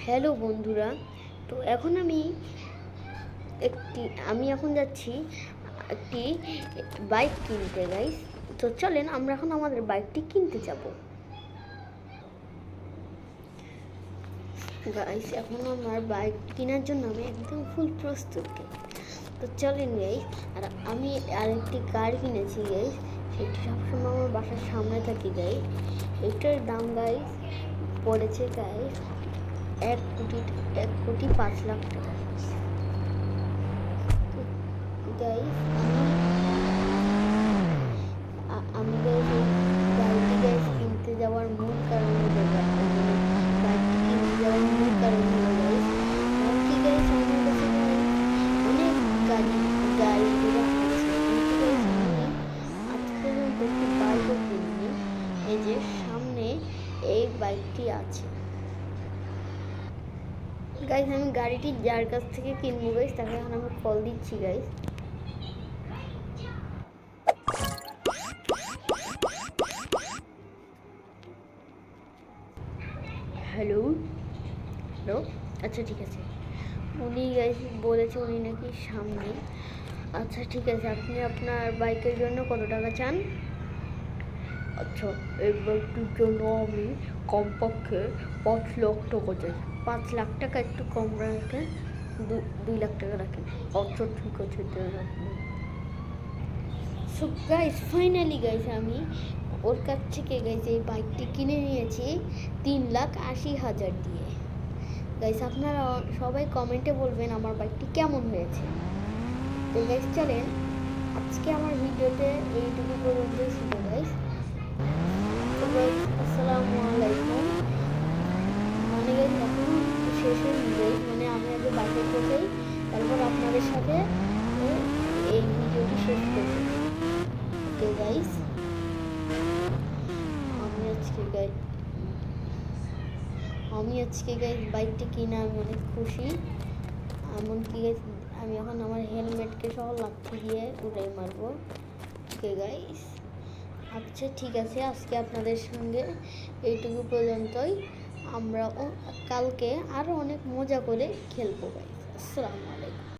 Hello বন্ধুরা। তো এখন আমি এখন যাচ্ছি একটি বাইক কিনতে গাইস। তো চলেন আমরা এখন আমাদের বাইকটি কিনতে যাব গাইস। এখন আমার বাইক কেনার জন্য আমি একদম ফুল প্রস্তুত। তো চলেন গাইস। আর আমি আরেকটি গাড়ি কিনেছি গাইস, সেটি সবসময় আমার বাসার সামনে থাকি গাইস। এটার দাম গাইস পড়েছে গাইস 1,05,00,000 টাকা গাইস। আমি গাইস এই গাড়িটি গাইস কিনতে যাওয়ার মূল কারণ হলো বাইকটি কিনতে যাওয়ার মূল কারণ হলো গাইস কি গাইস, আমার কাছে অনেক গাড়িগুলো আছে, কিন্তু গাইস আমি আজ পর্যন্ত একটি বাইকও কিনিনি। এই যে সামনে এই বাইকটি আছে গাইস। আমি গাড়িটি যার কাছ থেকে কিনবো গাইস তাকে এখন আমি কল দিচ্ছি গাইস। হ্যালো হ্যালো, আচ্ছা ঠিক আছে। উনি গাইস বলেছে উনি নাকি সামনে। আচ্ছা ঠিক আছে, আপনি আপনার বাইকের জন্য কত টাকা চান? আচ্ছা, এই বাইকটির জন্য আমি কমপক্ষে 5,00,000 টাকা চাই। 5,00,000 টাকা একটু কম রাখেন, 2,00,000 টাকা রাখেন। আচ্ছা ঠিক আছে, রাখবেন। সো গাইস ফাইনালি গাইস আমি ওর কাছ থেকে গাইস এই বাইকটি কিনে নিয়েছি 3,80,000 দিয়ে গাইস। আপনারা সবাই কমেন্টে বলবেন আমার বাইকটি কেমন হয়েছে। তো গাইস চলেন আজকে আমার ভিডিওতে এইটুকু পর্যন্তই ছিল গাইস। তো গাইস আসসালামু আলাইকুম। মানে গাইস এখন শেষ হয়ে গাইস, মানে আমি আগে বাইকে যাই, তারপর আপনাদের সাথে এই ভিডিওটি শেষ করব। ওকে গাইস, আমি আজকে গাইস বাইকটি কিনে আমি অনেক খুশি। এমনকি গাইস আমি এখন আমার হেলমেটকে সহ লাঠি দিয়ে উড়াই মারবো। ওকে গাইস, আচ্ছা ঠিক আছে, আজকে আপনাদের সঙ্গে এইটুকু পর্যন্তই। আমরা কালকে আরও অনেক মজা করে খেলবো গাইস। আসসালামু আলাইকুম।